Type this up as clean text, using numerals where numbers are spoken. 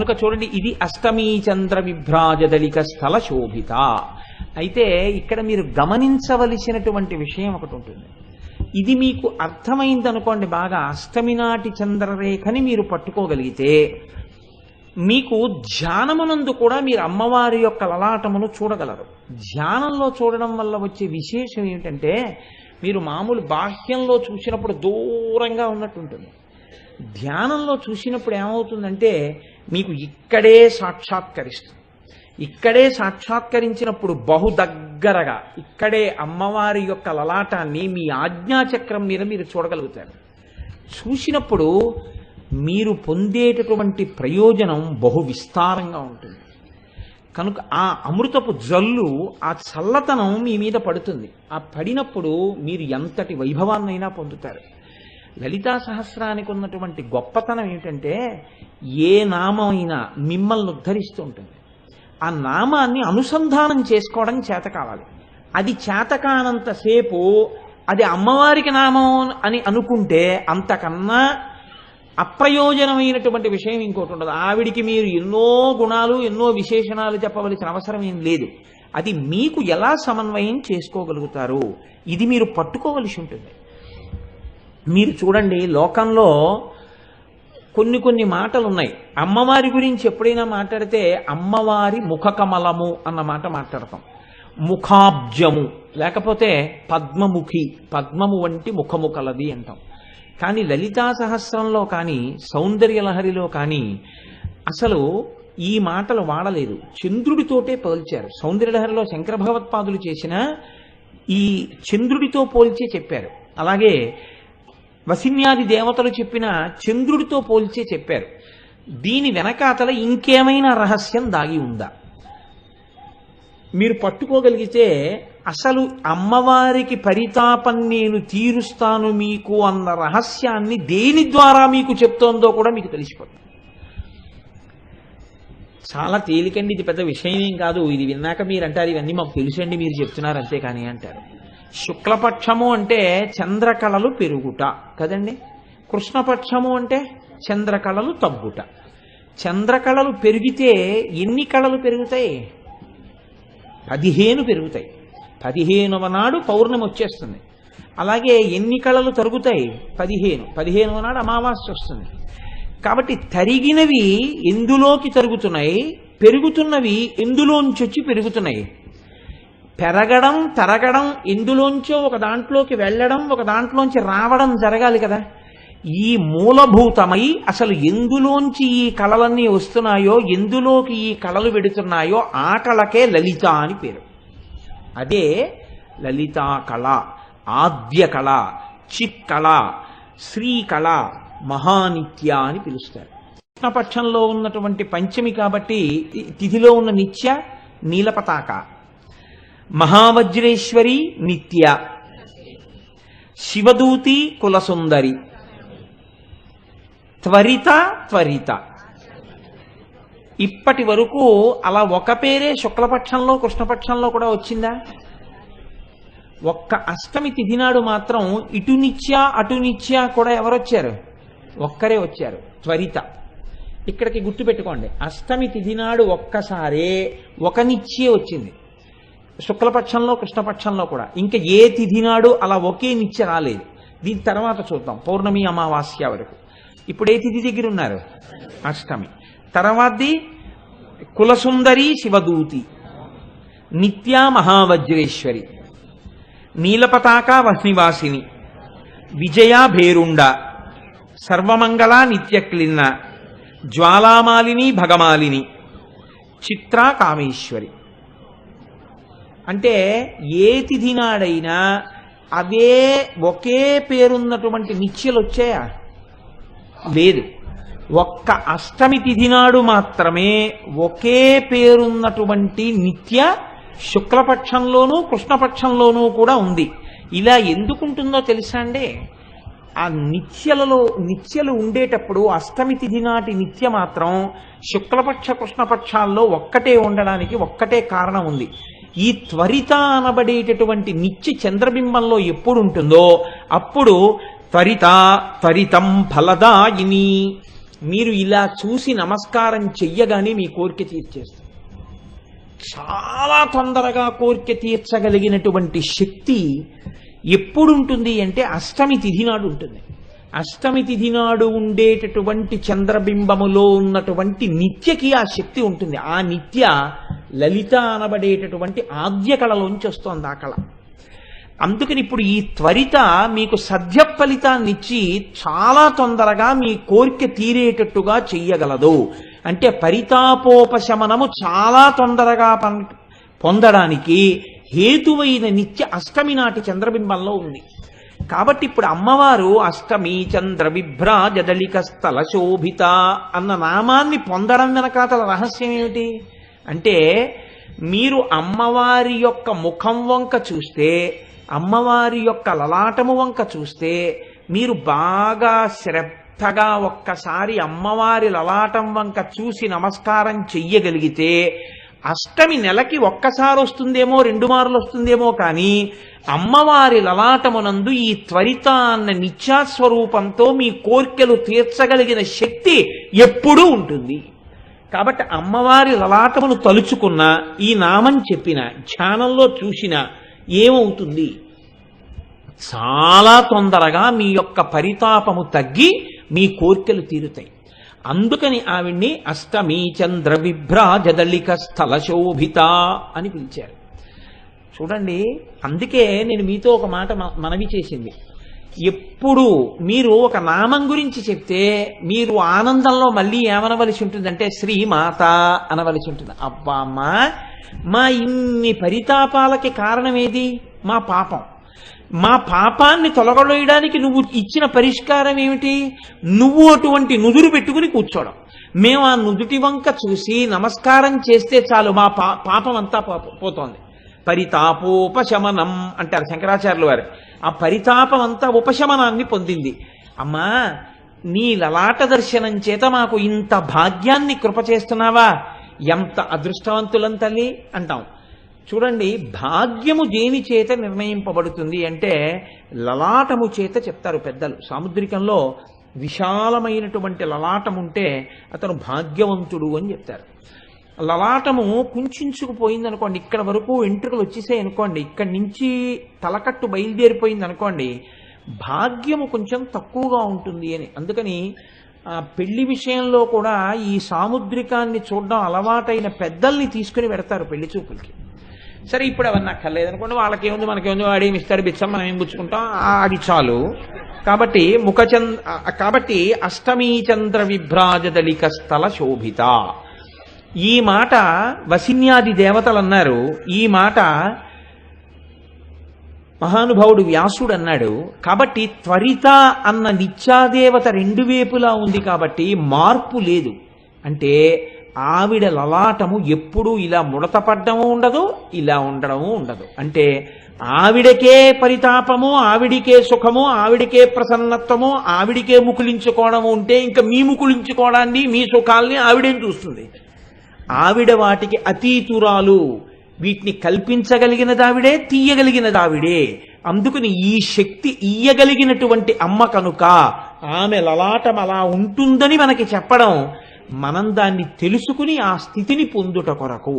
కనుక చూడండి, ఇది అష్టమీ చంద్ర విభ్రాజదళిక స్థల శోభిత. అయితే ఇక్కడ మీరు గమనించవలసినటువంటి విషయం ఒకటి ఉంటుంది. ఇది మీకు అర్థమైందనుకోండి, బాగా అష్టమి నాటి చంద్రరేఖని మీరు పట్టుకోగలిగితే మీకు ధ్యానమునందు కూడా మీరు అమ్మవారి యొక్క లలాటమును చూడగలరు. ధ్యానంలో చూడడం వల్ల వచ్చే విశేషం ఏమిటంటే, మీరు మామూలు బాహ్యంలో చూసినప్పుడు దూరంగా ఉన్నట్టు ఉంటుంది. ధ్యానంలో చూసినప్పుడు ఏమవుతుందంటే మీకు ఇక్కడే సాక్షాత్కరిస్తుంది. ఇక్కడే సాక్షాత్కరించినప్పుడు బహు దగ్గరగా ఇక్కడే అమ్మవారి యొక్క లలాటాన్ని మీ ఆజ్ఞాచక్రం మీద మీరు చూడగలుగుతారు. చూసినప్పుడు మీరు పొందేటటువంటి ప్రయోజనం బహు విస్తారంగా ఉంటుంది. కనుక ఆ అమృతపు జల్లు, ఆ చల్లతనం మీ మీద పడుతుంది. ఆ పడినప్పుడు మీరు ఎంతటి వైభవాన్నైనా పొందుతారు. లలితా సహస్రానికి ఉన్నటువంటి గొప్పతనం ఏమిటంటే, ఏ నామం అయినా మిమ్మల్ని ఉద్ధరిస్తూ ఉంటుంది. ఆ నామాన్ని అనుసంధానం చేసుకోవడం చేత కావాలి. అది చేతకానంతసేపు అది అమ్మవారికి నామం అని అనుకుంటే అంతకన్నా అప్రయోజనమైనటువంటి విషయం ఇంకోటి ఉండదు. ఆవిడికి మీరు ఎన్నో గుణాలు, ఎన్నో విశేషణాలు చెప్పవలసిన అవసరం ఏం లేదు. అది మీకు ఎలా సమన్వయం చేసుకోగలుగుతారు, ఇది మీరు పట్టుకోవలసి ఉంటుంది. మీరు చూడండి, లోకంలో కొన్ని మాటలు ఉన్నాయి. అమ్మవారి గురించి ఎప్పుడైనా మాట్లాడితే అమ్మవారి ముఖ కమలము అన్న మాట మాట్లాడతాం. ముఖాబ్జము, లేకపోతే పద్మముఖి, పద్మము వంటి ముఖము కలది అంటాం. కానీ లలితా సహస్రంలో కానీ సౌందర్యలహరిలో కానీ అసలు ఈ మాటలు వాడలేదు. చంద్రుడితోటే పోల్చారు. సౌందర్యలహరిలో శంకర భగవత్పాదులు చేసిన ఈ చంద్రుడితో పోల్చే చెప్పారు. అలాగే వసిన్యాది దేవతలు చెప్పిన చంద్రుడితో పోల్చే చెప్పారు. దీని వెనకాతల ఇంకేమైనా రహస్యం దాగి ఉందా మీరు పట్టుకోగలిగితే, అసలు అమ్మవారికి పరితాపం నేను తీరుస్తాను మీకు అన్న రహస్యాన్ని దేని ద్వారా మీకు చెప్తోందో కూడా మీకు తెలిసిపోతుంది. చాలా తేలికండి, ఇది పెద్ద విషయం ఏం కాదు. ఇది విన్నాక మీరు అంటారు, ఇవన్నీ మాకు తెలుసండి, మీరు చెప్తున్నారు అంతేకాని అంటారు. శుక్లపక్షము అంటే చంద్రకళలు పెరుగుట కదండి. కృష్ణపక్షము అంటే చంద్రకళలు తగ్గుట. చంద్రకళలు పెరిగితే ఎన్ని కళలు పెరుగుతాయి? 15 పెరుగుతాయి. 15వ నాడు పౌర్ణమి వచ్చేస్తుంది. అలాగే ఎన్ని కళలు తరుగుతాయి? 15వ నాడు అమావాస్య వస్తుంది. కాబట్టి తరిగినవి ఎందులోకి తరుగుతున్నాయి, పెరుగుతున్నవి ఎందులోంచి వచ్చి పెరుగుతున్నాయి. పెరగడం, తరగడం, ఎందులోంచో ఒక దాంట్లోకి వెళ్ళడం, ఒక దాంట్లోంచి రావడం జరగాలి కదా. ఈ మూలభూతమై అసలు ఎందులోంచి ఈ కళలన్నీ వస్తున్నాయో, ఎందులోకి ఈ కళలు వెడుతున్నాయో ఆ కళకే లలిత అని పేరు. అదే లలితా కళ, ఆద్య కళ, చిక్కళ, శ్రీకళ, మహానిత్య అని పిలుస్తారు. కృష్ణపక్షంలో ఉన్నటువంటి పంచమి కాబట్టి తిథిలో ఉన్న నిత్య నీలపతాక, మహావజ్రేశ్వరి నిత్య, శివదూతి కులసుందరి, త్వరిత త్వరిత. ఇప్పటి వరకు అలా ఒక పేరే శుక్లపక్షంలో కృష్ణపక్షంలో కూడా వచ్చిందా? ఒక్క అష్టమి తిథి నాడు మాత్రం ఇటు నిత్య అటు నిత్య కూడా ఎవరొచ్చారు? ఒక్కరే వచ్చారు, త్వరిత. ఇక్కడికి గుర్తుపెట్టుకోండి, అష్టమి తిథి నాడు ఒక్కసారే ఒక నిత్యే వచ్చింది, శుక్లపక్షంలో కృష్ణపక్షంలో కూడా. ఇంకా ఏ తిథి నాడు అలా ఒకే నిత్య రాలేదు. దీని తర్వాత చూద్దాం, పౌర్ణమి అమావాస్య వరకు. ఇప్పుడు ఏ తిథి దగ్గర ఉన్నారు? అష్టమి. తర్వాతది కులసుందరి శివదూతి, నిత్య మహావజ్రేశ్వరి, నీలపతాక వహ్నివాసిని, విజయ భేరుండ, సర్వమంగళ నిత్యక్లిన్న, జ్వాలామాలిని భగమాలిని, చిత్ర కామేశ్వరి. అంటే ఏ తిథి నాడైనా అవే ఒకే పేరున్నటువంటి నిత్యలు వచ్చాయా? లేదు. ఒక్క అష్టమి తిథి నాడు మాత్రమే ఒకే పేరున్నటువంటి నిత్య శుక్లపక్షంలోనూ కృష్ణపక్షంలోనూ కూడా ఉంది. ఇలా ఎందుకుంటుందో తెలుసా అండి? ఆ నిత్యలు ఉండేటప్పుడు అష్టమి తిథి నాటి నిత్య మాత్రం శుక్లపక్ష కృష్ణపక్షాల్లో ఒక్కటే ఉండడానికి ఒక్కటే కారణం ఉంది. ఈ త్వరిత అనబడేటటువంటి నిత్య చంద్రబింబంలో ఎప్పుడు ఉంటుందో అప్పుడు త్వరిత త్వరితం ఫలదాయిని, మీరు ఇలా చూసి నమస్కారం చెయ్యగానే మీ కోరిక తీర్చేస్తుంది. చాలా తొందరగా కోరిక తీర్చగలిగినటువంటి శక్తి ఎప్పుడుంటుంది అంటే అష్టమి తిథి నాడు ఉంటుంది. అష్టమి తిథి నాడు ఉండేటటువంటి చంద్రబింబములో ఉన్నటువంటి నిత్యకి ఆ శక్తి ఉంటుంది. ఆ నిత్య లలిత అనబడేటటువంటి ఆద్య కళలోంచి వస్తోంది ఆ కళ. అందుకని ఇప్పుడు ఈ త్వరిత మీకు సద్య ఫలితాన్నిచ్చి చాలా తొందరగా మీ కోరిక తీరేటట్టుగా చెయ్యగలదు. అంటే పరితాపోపశమనము చాలా తొందరగా పొందడానికి హేతువైన నిత్య అష్టమి నాటి చంద్రబింబంలో ఉంది. కాబట్టి ఇప్పుడు అమ్మవారు అష్టమి చంద్ర విభ్రాజదళిక స్థల శోభిత అన్న నామాన్ని పొందడం వెనకాతల రహస్యం ఏమిటి అంటే, మీరు అమ్మవారి యొక్క ముఖం వంక చూస్తే, అమ్మవారి యొక్క లలాటము వంక చూస్తే, మీరు బాగా శ్రద్ధగా ఒక్కసారి అమ్మవారి లలాటం వంక చూసి నమస్కారం చెయ్యగలిగితే, అష్టమి నెలకి ఒక్కసారి వస్తుందేమో 2 మార్లు వస్తుందేమో కానీ అమ్మవారి లలాటమునందు ఈ త్వరిత అన్న నిత్యాస్వరూపంతో మీ కోర్కెలు తీర్చగలిగిన శక్తి ఎప్పుడూ ఉంటుంది. కాబట్టి అమ్మవారి లలాటమును తలుచుకున్న, ఈ నామం చెప్పిన, ధ్యానంలో చూసిన ఏమవుతుంది, చాలా తొందరగా మీ యొక్క పరితాపము తగ్గి మీ కోర్కెలు తీరుతాయి. అందుకని ఆవిడ్ని అష్టమి చంద్ర విభ్రాజదళిక స్థల శోభిత అని పిలిచారు. చూడండి, అందుకే నేను మీతో ఒక మాట మనవి చేసింది. ఎప్పుడు మీరు ఒక నామం గురించి చెప్తే మీరు ఆనందంలో మళ్ళీ ఏమనవలసి ఉంటుందంటే శ్రీమాత అనవలసి ఉంటుంది. అబ్బా అమ్మా, మా ఇన్ని పరితాపాలకి కారణమేది? మా పాపం. మా పాపాన్ని తొలగడేయడానికి నువ్వు ఇచ్చిన పరిష్కారం ఏమిటి? నువ్వు అటువంటి నుదురు పెట్టుకుని కూర్చోవడం. మేము ఆ నుదుటి వంక చూసి నమస్కారం చేస్తే చాలు, మా పాపం అంతా పోతోంది. పరితాపోపశమనం అంటారు శంకరాచార్యుల వారు. ఆ పరితాపం అంతా ఉపశమనాన్ని పొందింది. అమ్మా, నీ లలాట దర్శనం చేత మాకు ఇంత భాగ్యాన్ని కృప చేస్తున్నావా, ఎంత అదృష్టవంతులం తల్లి అంటాం. చూడండి, భాగ్యము దేని చేత నిర్ణయింపబడుతుంది అంటే లలాటము చేత చెప్తారు పెద్దలు. సాముద్రికంలో విశాలమైనటువంటి లలాటం ఉంటే అతను భాగ్యవంతుడు అని చెప్తారు. లలాటము కుంచుకుపోయింది అనుకోండి, ఇక్కడ వరకు వెంట్రుకలు వచ్చేసాయి అనుకోండి, ఇక్కడి నుంచి తలకట్టు బయలుదేరిపోయింది అనుకోండి, భాగ్యము కొంచెం తక్కువగా ఉంటుంది అని. అందుకని పెళ్లి విషయంలో కూడా ఈ సాముద్రికాన్ని చూడడం అలవాటైన పెద్దల్ని తీసుకుని పెడతారు పెళ్లి చూపులకి. సరే, ఇప్పుడు అవన్నీ అక్కర్లేదనుకోండి, వాళ్ళకేముంది మనకేముంది, వాడేమి ఇస్తాడు బిచ్చం, మనం ఏం పుచ్చుకుంటాం, అది చాలు. కాబట్టి కాబట్టి అష్టమీ చంద్ర విభ్రాజదళిక స్థల శోభిత, ఈ మాట వసిన్యాది దేవతలు అన్నారు. ఈ మాట మహానుభావుడు వ్యాసుడు అన్నాడు. కాబట్టి త్వరిత అన్న నిత్యాదేవత 2 వైపులా ఉంది కాబట్టి మార్పు లేదు. అంటే ఆవిడ లలాటము ఎప్పుడూ ఇలా ముడతపడ్డము ఉండదు, ఇలా ఉండడము ఉండదు. అంటే ఆవిడకే పరితాపము, ఆవిడికే సుఖము, ఆవిడికే ప్రసన్నత్వము, ఆవిడికే ముకులించుకోవడము ఉంటే ఇంకా మీ ముకులించుకోవడాన్ని, మీ సుఖాల్ని ఆవిడేం చూస్తుంది? ఆవిడ వాటికి అతీతురాలు. వీటిని కల్పించగలిగినదావిడే, తీయగలిగినదావిడే. అందుకని ఈ శక్తి ఇయ్యగలిగినటువంటి అమ్మ కనుక ఆమె లలాటం అలా ఉంటుందని మనకి చెప్పడం, మనం దాన్ని తెలుసుకుని ఆ స్థితిని పొందుట కొరకు.